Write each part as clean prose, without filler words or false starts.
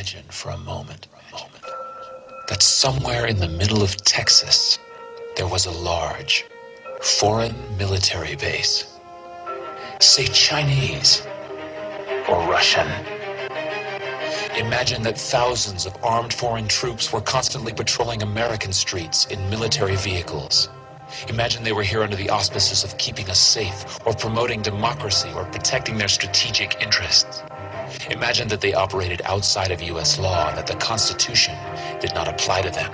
imagine for a moment that somewhere in the middle of Texas there was a large foreign military base, say Chinese or Russian. Imagine that thousands of armed foreign troops were constantly patrolling American streets in military vehicles. Imagine they were here under the auspices of keeping us safe, or promoting democracy, or protecting their strategic interests. Imagine that they operated outside of U.S. law and that the Constitution did not apply to them.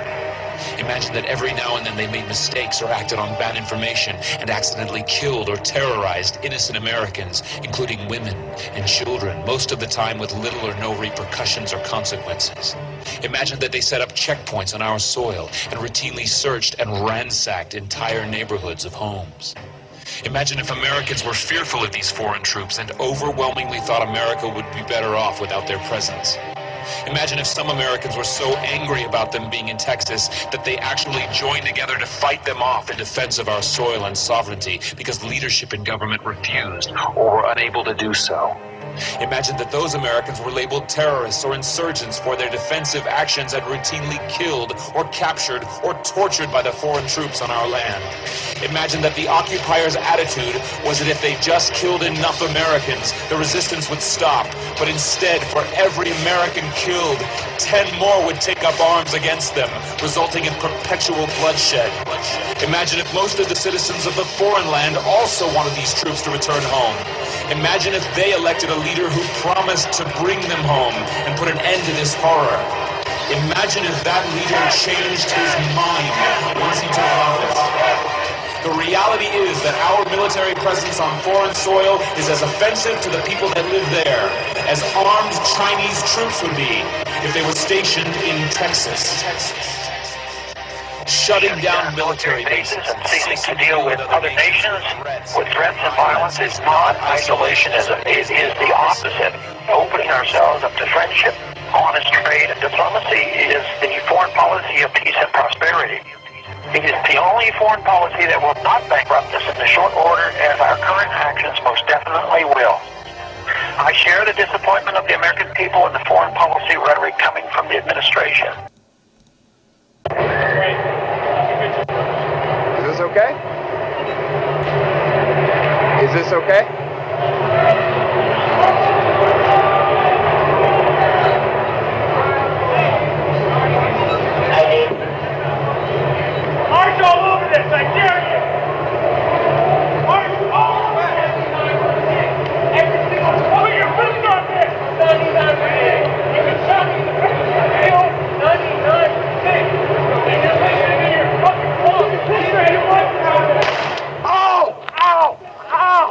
Imagine that every now and then they made mistakes or acted on bad information and accidentally killed or terrorized innocent Americans, including women and children, most of the time with little or no repercussions or consequences. Imagine that they set up checkpoints on our soil and routinely searched and ransacked entire neighborhoods of homes. Imagine if Americans were fearful of these foreign troops and overwhelmingly thought America would be better off without their presence. Imagine if some Americans were so angry about them being in Texas that they actually joined together to fight them off in defense of our soil and sovereignty because leadership in government refused or were unable to do so. Imagine that those Americans were labeled terrorists or insurgents for their defensive actions and routinely killed or captured or tortured by the foreign troops on our land. Imagine that the occupiers' attitude was that if they just killed enough Americans, the resistance would stop. But instead, for every American killed, 10 more would take up arms against them, resulting in perpetual bloodshed. Imagine if most of the citizens of the foreign land also wanted these troops to return home. Imagine if they elected a leader who promised to bring them home and put an end to this horror. Imagine if that leader changed his mind once he took office. The reality is that our military presence on foreign soil is as offensive to the people that live there as armed Chinese troops would be if they were stationed in Texas. Shutting down military bases and ceasing to deal with other nations with threats and violence is not isolationism. It is the opposite. Opening ourselves up to friendship, honest trade, and diplomacy is the foreign policy of peace and prosperity. It is the only foreign policy that will not bankrupt us in the short order, as our current actions most definitely will. I share the disappointment of the American people in the foreign policy rhetoric coming from the administration. Is this okay? Is this okay? March all over this, I dare you! March all over this! Every single one! Put your fist on this! 99%! You can show me the real 99%! And you're listening to your fucking phone! Ow! Ow! Ow!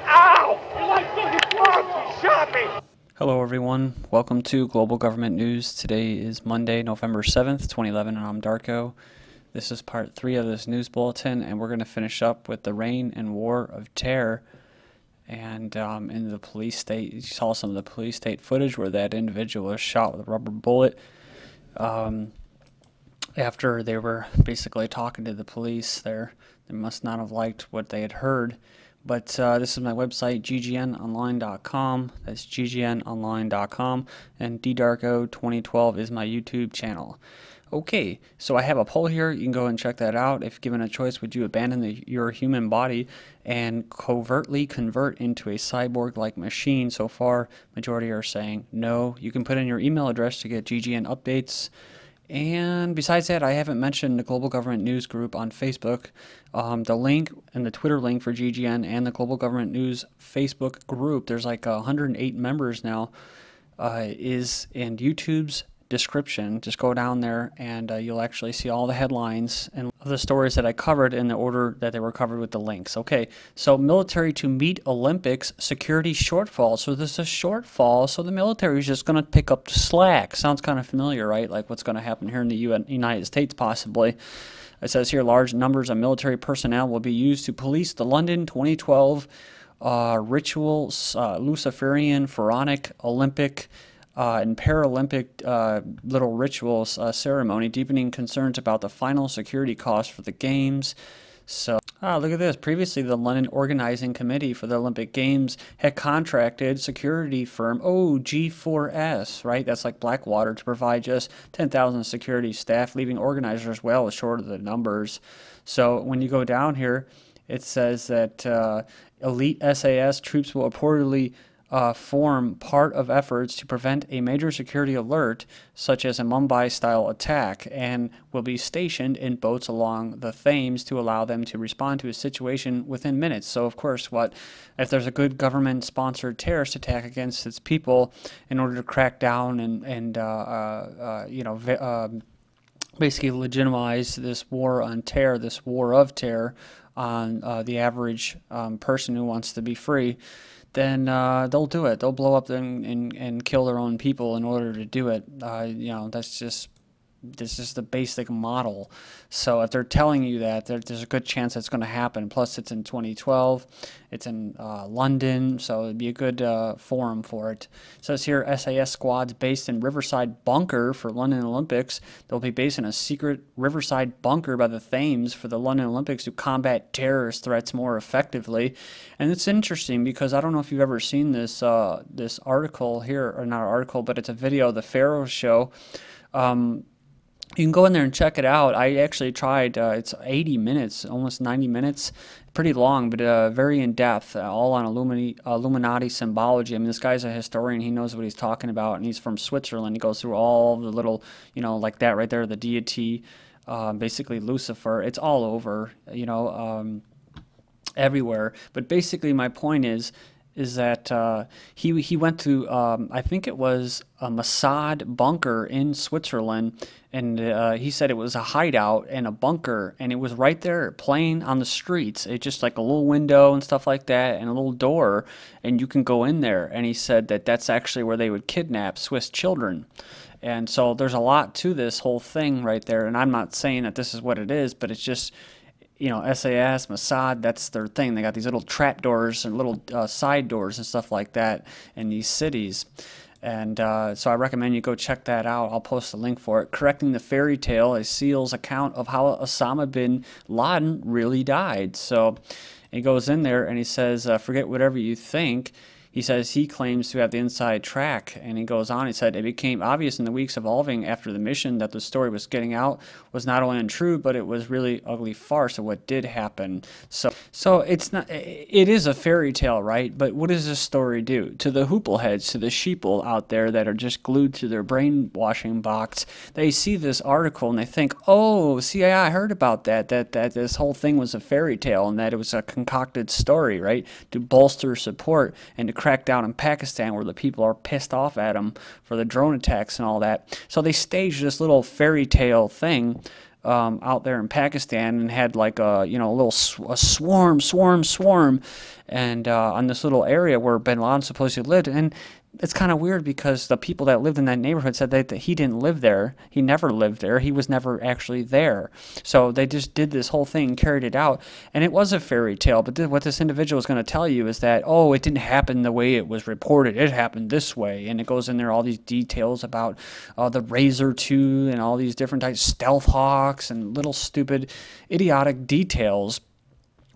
Ow! You're like fucking drugs! You shot me! Hello everyone, welcome to Global Government News. Today is Monday, November 7th, 2011, and I'm Darko. This is part 3 of this news bulletin, and we're going to finish up with the reign and war of terror. And in the police state, you saw some of the police state footage where that individual was shot with a rubber bullet after they were basically talking to the police there. They must not have liked what they had heard. But this is my website, ggnonline.com. That's ggnonline.com. And ddarko2012 is my YouTube channel. Okay, so I have a poll here. You can go and check that out. If given a choice, would you abandon your human body and covertly convert into a cyborg-like machine? So far, majority are saying no. You can put in your email address to get GGN updates. And besides that, I haven't mentioned the Global Government News group on Facebook. The link and the Twitter link for GGN and the Global Government News Facebook group, there's like 108 members now, is in YouTube's description. Just go down there and you'll actually see all the headlines and the stories that I covered in the order that they were covered with the links. Okay, so military to meet Olympics security shortfall. So there's a shortfall, so the military is just going to pick up the slack. Sounds kind of familiar, right? Like what's going to happen here in the United States possibly. It says here large numbers of military personnel will be used to police the London 2012 rituals, Luciferian, Pharaonic, Olympic, and Paralympic little rituals ceremony, deepening concerns about the final security costs for the games. So, look at this. Previously, the London Organizing Committee for the Olympic Games had contracted security firm G4S, right? That's like Blackwater, to provide just 10,000 security staff, leaving organizers well short of the numbers. So when you go down here, it says that elite SAS troops will reportedly form part of efforts to prevent a major security alert, such as a Mumbai-style attack, and will be stationed in boats along the Thames to allow them to respond to a situation within minutes. So, of course, if there's a good government-sponsored terrorist attack against its people, in order to crack down and basically legitimize this war on terror, this war of terror on the average person who wants to be free, then they'll do it. They'll blow up and kill their own people in order to do it. That's just the basic model. So if they're telling you that, there's a good chance that's going to happen. Plus, it's in 2012. It's in London, so it'd be a good forum for it. It says here, SAS squads based in Riverside bunker for London Olympics. They'll be based in a secret Riverside bunker by the Thames for the London Olympics to combat terrorist threats more effectively. And it's interesting because I don't know if you've ever seen this this article here, or not an article, but it's a video of the Pharaoh show. You can go in there and check it out. I actually tried. It's 80 minutes, almost 90 minutes. Pretty long, but very in-depth, all on Illuminati symbology. I mean, this guy's a historian. He knows what he's talking about, and he's from Switzerland. He goes through all the little, like that right there, the deity, basically Lucifer. It's all over, everywhere. But basically my point is that he went to, I think it was a Mossad bunker in Switzerland, and he said it was a hideout and a bunker, and it was right there playing on the streets. It's just like a little window and stuff like that, and a little door, and you can go in there. And he said that that's actually where they would kidnap Swiss children. And so there's a lot to this whole thing right there, and I'm not saying that this is what it is, but it's just, SAS, Mossad, that's their thing. They got these little trap doors and little side doors and stuff like that in these cities. And so I recommend you go check that out. I'll post a link for it. Correcting the Fairy Tale, a SEAL's account of how Osama bin Laden really died. So he goes in there and he says, forget whatever you think. He says he claims to have the inside track, and he goes on, he said, it became obvious in the weeks evolving after the mission that the story was getting out was not only untrue, but it was really ugly farce of what did happen. So it's not, it is a fairy tale, right? But what does this story do? To the hoopleheads, to the sheeple out there that are just glued to their brainwashing box, they see this article and they think, oh, see, I heard about that this whole thing was a fairy tale and that it was a concocted story, right? To bolster support and to crack down in Pakistan where the people are pissed off at them for the drone attacks and all that. So they staged this little fairy tale thing out there in Pakistan and had like a a swarm and on this little area where bin Laden supposedly lived. And it's kind of weird because the people that lived in that neighborhood said that he didn't live there. He never lived there. He was never actually there. So they just did this whole thing, carried it out, and it was a fairy tale. But what this individual is going to tell you is that, oh, it didn't happen the way it was reported. It happened this way. And it goes in there, all these details about the Razor 2 and all these different types, stealth hawks and little stupid, idiotic details.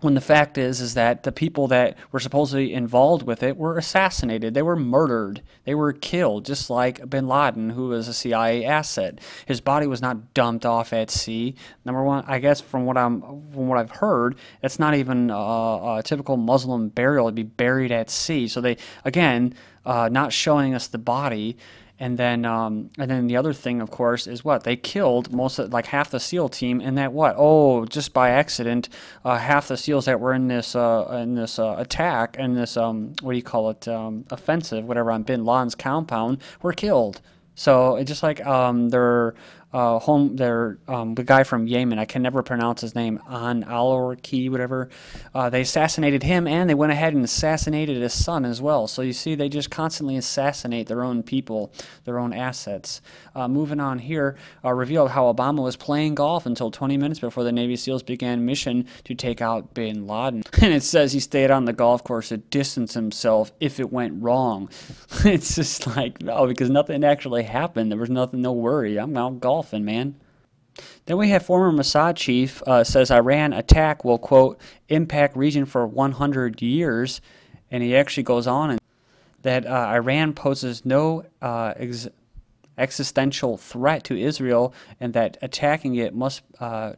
When the fact is that the people that were supposedly involved with it were assassinated. They were murdered. They were killed, just like bin Laden, who was a CIA asset. His body was not dumped off at sea. Number one, I guess from what I've heard, it's not even a typical Muslim burial. It'd be buried at sea. So they, again, not showing us the body. And then the other thing, of course, is what they killed like half the SEAL team. And that what? Oh, just by accident, half the SEALs that were in this attack and this what do you call it, offensive, whatever, on bin Laden's compound were killed. So it's just like the guy from Yemen, I can never pronounce his name, al-Awlaki, whatever, they assassinated him, and they went ahead and assassinated his son as well. So you see, they just constantly assassinate their own people, their own assets. Moving on here, revealed how Obama was playing golf until 20 minutes before the Navy SEALs began mission to take out bin Laden. And it says he stayed on the golf course to distance himself if it went wrong. It's just like, no, because nothing actually happened. There was nothing, no worry. I'm out golfing, man. Then we have former Mossad chief says Iran attack will, quote, impact region for 100 years. And he actually goes on and that Iran poses no existential threat to Israel and that attacking it must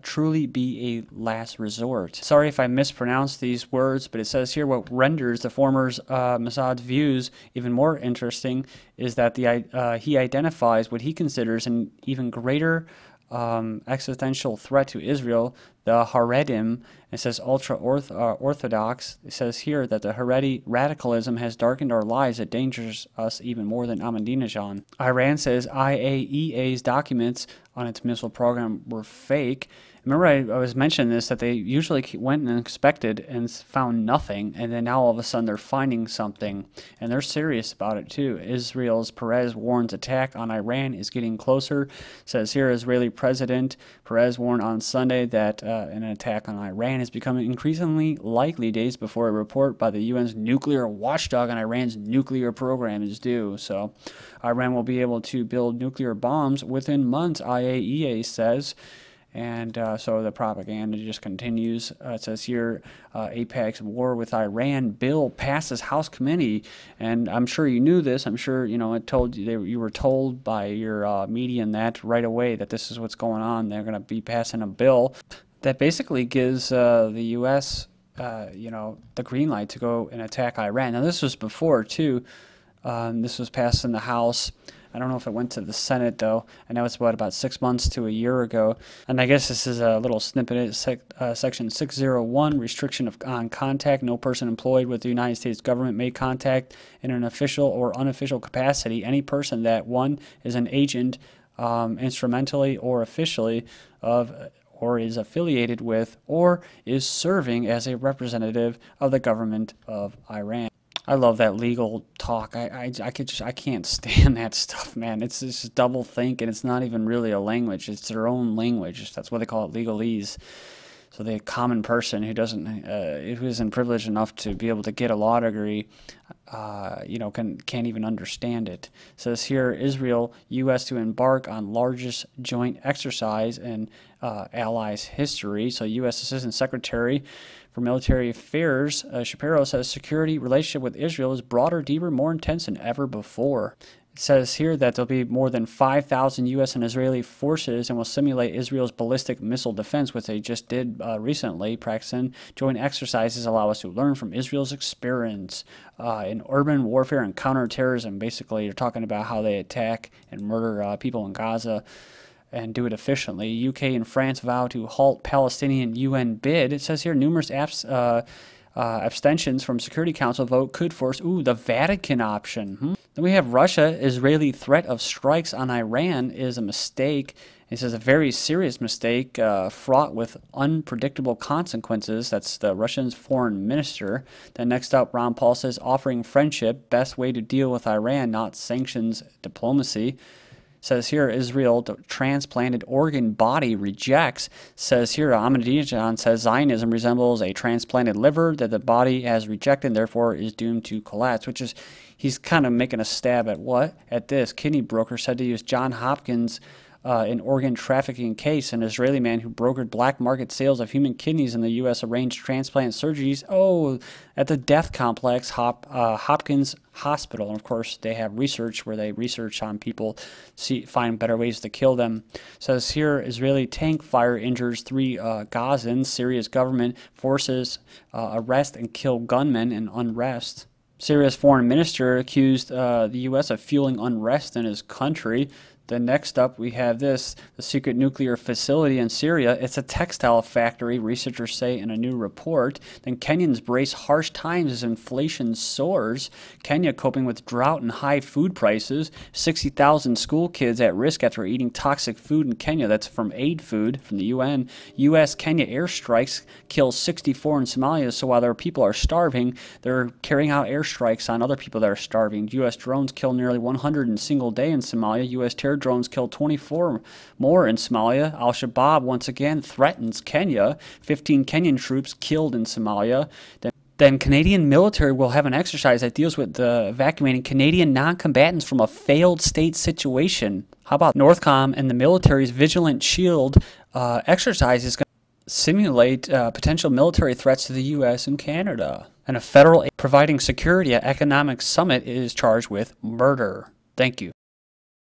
truly be a last resort. Sorry if I mispronounced these words, but it says here what renders the former Mossad's views even more interesting is that he identifies what he considers an even greater existential threat to Israel, the Haredim. It says ultra-orthodox. It says here that the Haredi radicalism has darkened our lives. It endangers us even more than Ahmadinejad. Iran says IAEA's documents on its missile program were fake. Remember I was mentioning this, that they usually went and inspected and found nothing, and then now all of a sudden they're finding something, and they're serious about it too. Israel's Perez warns attack on Iran is getting closer. It says here Israeli President Perez warned on Sunday that an attack on Iran is becoming increasingly likely days before a report by the UN's nuclear watchdog on Iran's nuclear program is due. So Iran will be able to build nuclear bombs within months, IAEA says. And so the propaganda just continues. It says here, AIPAC's war with Iran bill passes House committee, and I'm sure you knew this. I'm sure it told you you were told by your media and that right away that this is what's going on. They're going to be passing a bill that basically gives the U.S. The green light to go and attack Iran. Now this was before too. This was passed in the House. I don't know if it went to the Senate, though. I know it's about 6 months to a year ago. And I guess this is a little snippet. Section 601, restriction on contact. No person employed with the United States government may contact in an official or unofficial capacity any person that, one, is an agent instrumentally or officially of or is affiliated with or is serving as a representative of the government of Iran. I love that legal talk. I can't stand that stuff, man. It's just double think, and it's not even really a language. It's their own language. That's why they call it legalese. So the common person who who isn't privileged enough to be able to get a law degree, can't even understand it. It says here, Israel, U.S. to embark on largest joint exercise in Allies history. So U.S. Assistant Secretary for Military Affairs, Shapiro says security relationship with Israel is broader, deeper, more intense than ever before. It says here that there'll be more than 5,000 U.S. and Israeli forces and will simulate Israel's ballistic missile defense, which they just did recently, practicing. Joint exercises allow us to learn from Israel's experience in urban warfare and counterterrorism. Basically, you're talking about how they attack and murder people in Gaza and do it efficiently. UK and France vow to halt Palestinian UN bid. It says here numerous abstentions from Security Council vote could force, the Vatican option. Then we have Russia. Israeli threat of strikes on Iran is a mistake. It says a very serious mistake, fraught with unpredictable consequences. That's the Russian foreign minister. Then next up, Ron Paul says offering friendship, best way to deal with Iran, not sanctions diplomacy. Says here, Israel transplanted organ body rejects. Says here, Ahmadinejad says Zionism resembles a transplanted liver that the body has rejected and therefore is doomed to collapse, which is, he's kind of making a stab at what? At this. Kidney broker said to use John Hopkins an organ trafficking case. An Israeli man who brokered black market sales of human kidneys in the U.S. arranged transplant surgeries at the death complex Hopkins Hospital. And of course, they have research where they research on people, find better ways to kill them. Says here, Israeli tank fire injures 3 Gazans. Syria's government forces arrest and kill gunmen in unrest. Syria's foreign minister accused the U.S. of fueling unrest in his country. Then next up, we have this, the secret nuclear facility in Syria. It's a textile factory, researchers say in a new report. Then Kenyans brace harsh times as inflation soars. Kenya coping with drought and high food prices. 60,000 school kids at risk after eating toxic food in Kenya. That's from aid food from the UN. U.S.-Kenya airstrikes kill 64 in Somalia. So while their people are starving, they're carrying out airstrikes on other people that are starving. U.S. drones kill nearly 100 in a single day in Somalia. U.S. terror drones killed 24 more in Somalia. Al-Shabaab once again threatens Kenya. 15 Kenyan troops killed in Somalia. Then Then Canadian military will have an exercise that deals with evacuating Canadian non-combatants from a failed state situation. How about Northcom and the military's Vigilant Shield exercise is going to simulate potential military threats to the U.S. and Canada. And a federal providing security at economic summit is charged with murder. Thank you.